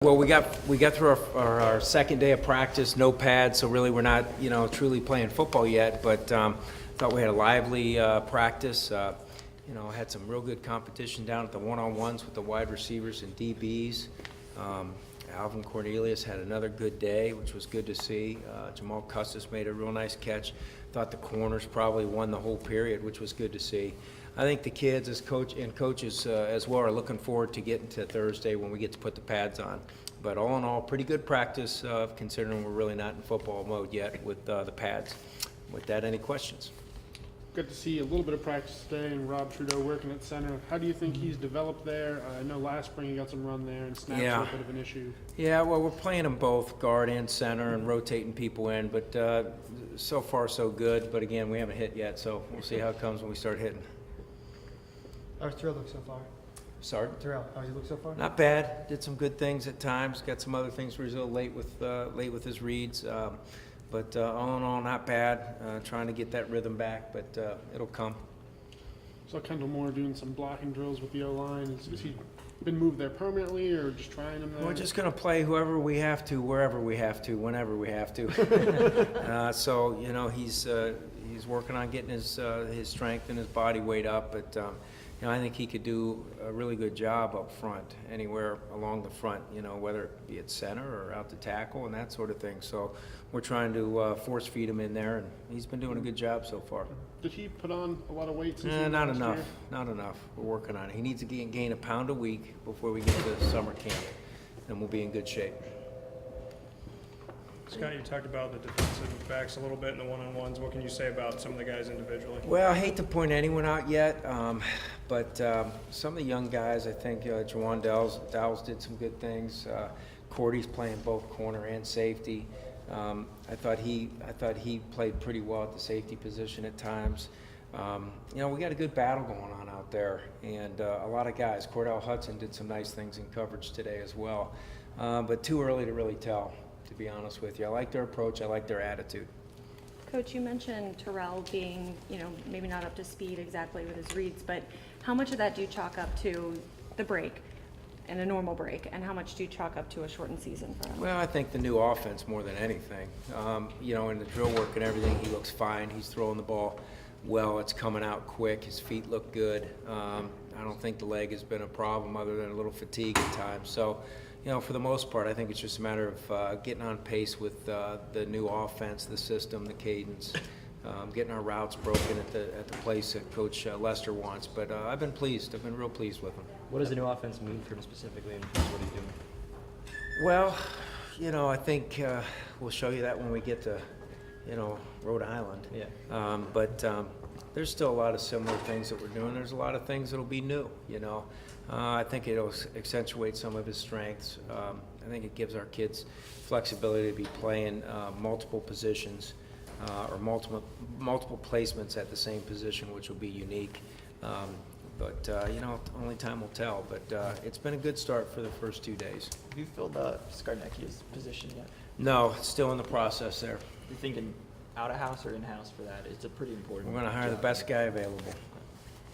Well, we got through our second day of practice, no pads, so really we're not truly playing football yet. But thought we had a lively practice. Had some real good competition down at the one-on-ones with the wide receivers and DBs. Alvin Cornelius had another good day, which was good to see. Jamal Custis made a real nice catch. Thought the corners probably won the whole period, which was good to see. I think the kids as coaches as well are looking forward to getting to Thursday when we get to put the pads on. But all in all, pretty good practice considering we're really not in football mode yet with the pads. With that, any questions? Good to see a little bit of practice today and Rob Trudeau working at center. How do you think he's developed there? I know last spring he got some run there and snaps were a bit of an issue. Yeah, well, we're playing them both guard and center and rotating people in, but so far so good. But again, we haven't hit yet, so we'll see how it comes when we start hitting. How's Terrell look so far? Sorry? Terrell, how's he look so far? Not bad. Did some good things at times. Got some other things where he's a little late with his reads. But all in all, not bad. Trying to get that rhythm back, but it'll come. So Kendall Moore doing some blocking drills with the O-line. Has he been moved there permanently or just trying him there? We're just going to play whoever we have to, wherever we have to, whenever we have to. So, he's working on getting his strength and his body weight up, but I think he could do a really good job up front, anywhere along the front, whether it be at center or out to tackle and that sort of thing. So we're trying to force feed him in there, and he's been doing a good job so far. Did he put on a lot of weight since Not last enough. year? Not enough. We're working on it. He needs to gain a pound a week before we get to summer camp, and we'll be in good shape. Scott, you talked about the defensive backs a little bit in the one-on-ones. What can you say about some of the guys individually? Well, I hate to point anyone out yet, but some of the young guys, I think Jawan Dowles did some good things. Cordy's playing both corner and safety. I thought he played pretty well at the safety position at times. We got a good battle going on out there, and a lot of guys. Cordell Hudson did some nice things in coverage today as well, but too early to really tell, to be honest with you. I like their approach. I like their attitude. Coach, you mentioned Terrell being, maybe not up to speed exactly with his reads, but how much of that do you chalk up to the break and a normal break, and how much do you chalk up to a shortened season for him? Well, I think the new offense more than anything. In the drill work and everything, he looks fine. He's throwing the ball well. It's coming out quick. His feet look good. I don't think the leg has been a problem other than a little fatigue at times. So, for the most part, I think it's just a matter of getting on pace with the new offense, the system, the cadence, getting our routes broken at the place that Coach Lester wants. But I've been pleased. I've been real pleased with him. What does the new offense mean for him specifically, and what are you doing? Well, I think we'll show you that when we get to, Rhode Island. Yeah. But there's still a lot of similar things that we're doing. There's a lot of things that'll be new, I think it'll accentuate some of his strengths. I think it gives our kids flexibility to be playing multiple positions or multiple placements at the same position, which will be unique. But only time will tell. But it's been a good start for the first 2 days. Have you filled Skarnecki's position yet? No, it's still in the process there. You're thinking out-of-house or in-house for that? It's a pretty important We're going to hire the best guy available.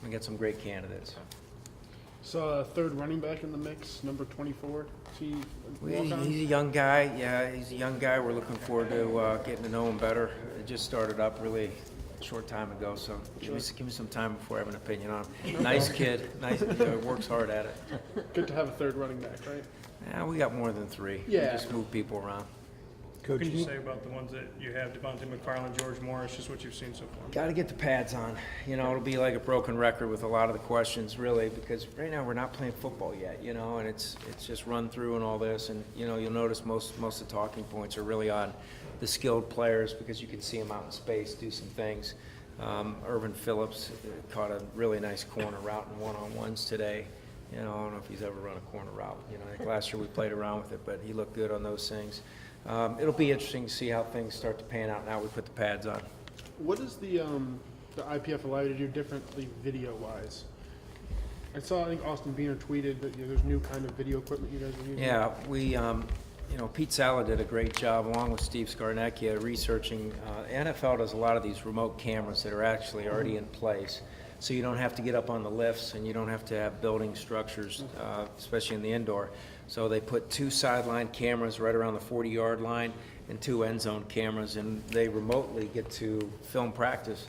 We got some great candidates. Saw a third running back in the mix, number 24. He's He's a young guy. Yeah, he's a young guy. We're looking forward to getting to know him better. It just started up really a short time ago, so give me some time before I have an opinion on him. Nice kid. Nice. Works hard at it. Good to have a third running back, right? Yeah, we got more than three. Yeah. We just move people around. What can you say about the ones that you have, Devontae McFarland, George Morris, just what you've seen so far? Got to get the pads on. It'll be like a broken record with a lot of the questions, really, because right now we're not playing football yet, and it's just run through and all this, and you'll notice most of the talking points are really on the skilled players because you can see them out in space do some things. Irvin Phillips caught a really nice corner route in one-on-ones today. I don't know if he's ever run a corner route. I think last year we played around with it, but he looked good on those things. It'll be interesting to see how things start to pan out now we put the pads on. What does the IPF allow you to do differently video-wise? I think Austin Beaner tweeted that there's new kind of video equipment you guys are using. Yeah, we, Pete Sala did a great job along with Steve Skarnecki researching. NFL does a lot of these remote cameras that are actually already in place. So you don't have to get up on the lifts and you don't have to have building structures, especially in the indoor. So they put 2 sideline cameras right around the 40-yard line and 2 end zone cameras, and they remotely get to film practice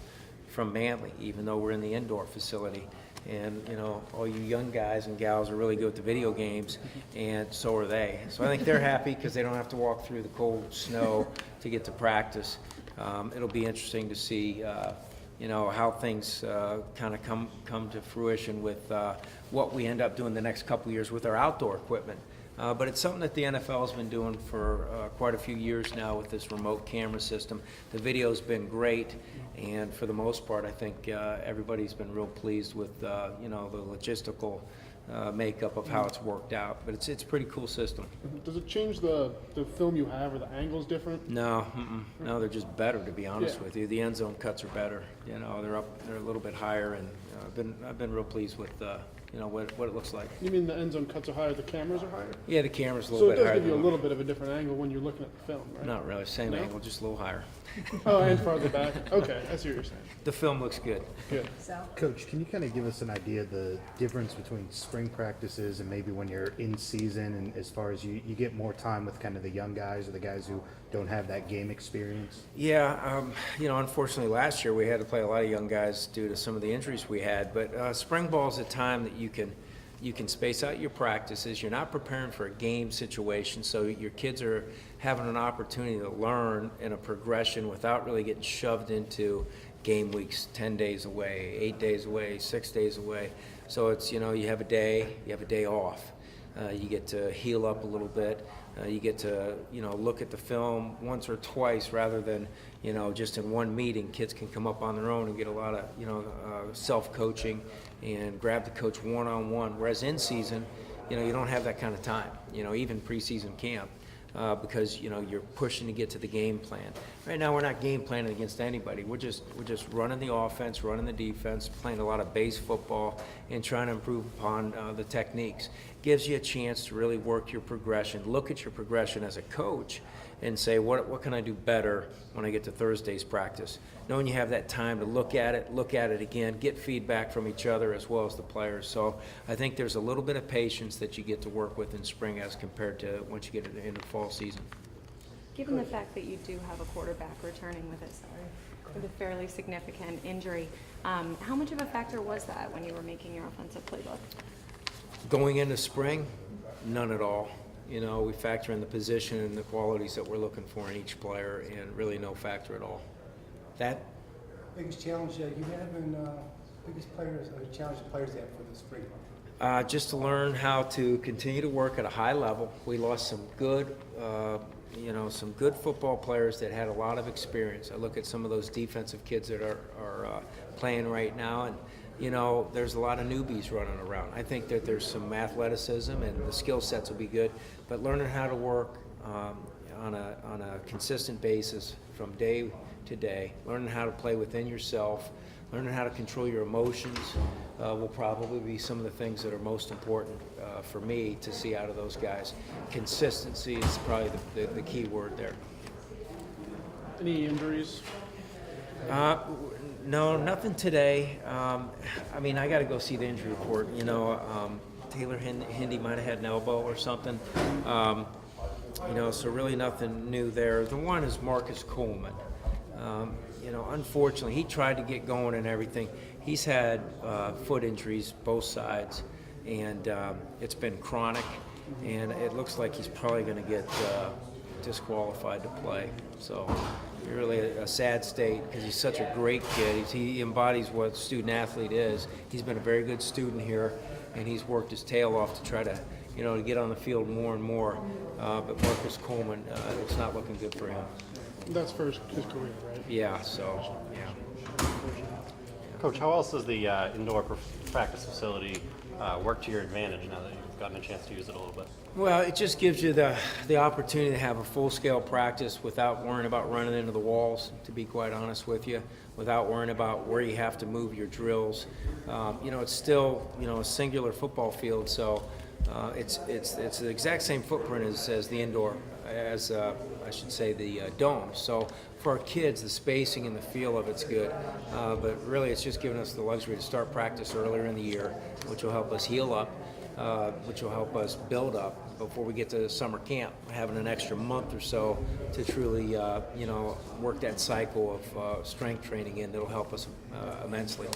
from Manly, even though we're in the indoor facility. And, you know, all you young guys and gals are really good with the video games, and so are they. So I think they're happy because they don't have to walk through the cold snow to get to practice. It'll be interesting to see, you know, how things kind of come to fruition with what we end up doing the next couple years with our outdoor equipment. But it's something that the NFL has been doing for quite a few years now with this remote camera system. The video's been great, and for the most part, I think everybody's been real pleased with you know, the logistical makeup of how it's worked out. But it's a pretty cool system. Does it change the film you have, or the angle's different? No, no, they're just better, to be honest Yeah. with you. The end zone cuts are better. You know, they're a little bit higher, and I've been real pleased with you know, what it looks like. You mean the end zone cuts are higher, the cameras are higher? Yeah, the camera's a So little it bit does higher. give you a than- little bit of a different angle when you're looking at the film, right? Not really, same No? angle, just a little higher. Oh, and farther back. Okay, I see what you're saying. The film looks good. Good. Coach, can you kind of give us an idea of the difference between spring practices and maybe when you're in season, and as far as you get more time with kind of the young guys or the guys who don't have that game experience? Yeah, you know, unfortunately last year we had to play a lot of young guys due to some of the injuries we had, but spring ball is a time that you can space out your practices. You're not preparing for a game situation, so your kids are having an opportunity to learn in a progression without really getting shoved into game weeks 10 days away, 8 days away, 6 days away. So it's, you know, you have a day off. You get to heal up a little bit. You get to, you know, look at the film once or twice rather than, you know, just in one meeting. Kids can come up on their own and get a lot of, you know, self-coaching and grab the coach one-on-one. Whereas in season, you know, you don't have that kind of time, you know, even preseason camp. Because, you know, you're pushing to get to the game plan. Right now, we're not game planning against anybody. We're just running the offense, running the defense, playing a lot of base football, and trying to improve upon the techniques. Gives you a chance to really work your progression, look at your progression as a coach, and say, what can I do better when I get to Thursday's practice? Knowing you have that time to look at it again, get feedback from each other as well as the players. So I think there's a little bit of patience that you get to work with in spring as compared to once you get into the fall season. Given the fact that you do have a quarterback returning with a fairly significant injury, how much of a factor was that when you were making your offensive playbook? Going into spring, none at all. You know, we factor in the position and the qualities that we're looking for in each player, and really no factor at all. That, Biggest challenge you have, and biggest players, challenge the players have for the spring? just to learn how to continue to work at a high level. We lost some good, you know, some good football players that had a lot of experience. I look at some of those defensive kids that are playing right now, and you know, there's a lot of newbies running around. I think that there's some athleticism and the skill sets will be good, but learning how to work on a consistent basis from day to day, learning how to play within yourself, learning how to control your emotions will probably be some of the things that are most important for me to see out of those guys. Consistency is probably the key word there. Any injuries? No, nothing today. I mean, I got to go see the injury report. You know, Taylor Hindy might have had an elbow or something. You know, so really nothing new there. The one is Marcus Coleman. You know, unfortunately, he tried to get going and everything. He's had foot injuries, both sides, and it's been chronic, and it looks like he's probably going to get disqualified to play. So really a sad state because he's such a great kid. He embodies what student athlete is. He's been a very good student here, and he's worked his tail off to try to, you know, to get on the field more and more. But Marcus Coleman, it's not looking good for him. That's for his career, right? Yeah, so, yeah. Coach, how else does the indoor practice facility work to your advantage now that you've gotten a chance to use it a little bit? Well, it just gives you the opportunity to have a full-scale practice without worrying about running into the walls, to be quite honest with you, without worrying about where you have to move your drills. You know, it's still, you know, a singular football field, so it's the exact same footprint as the indoor, as I should say the dome. So for our kids, the spacing and the feel of it's good, but really it's just giving us the luxury to start practice earlier in the year, which will help us heal up. which will help us build up before we get to summer camp. Having an extra month or so to truly, work that cycle of strength training in, that'll help us immensely.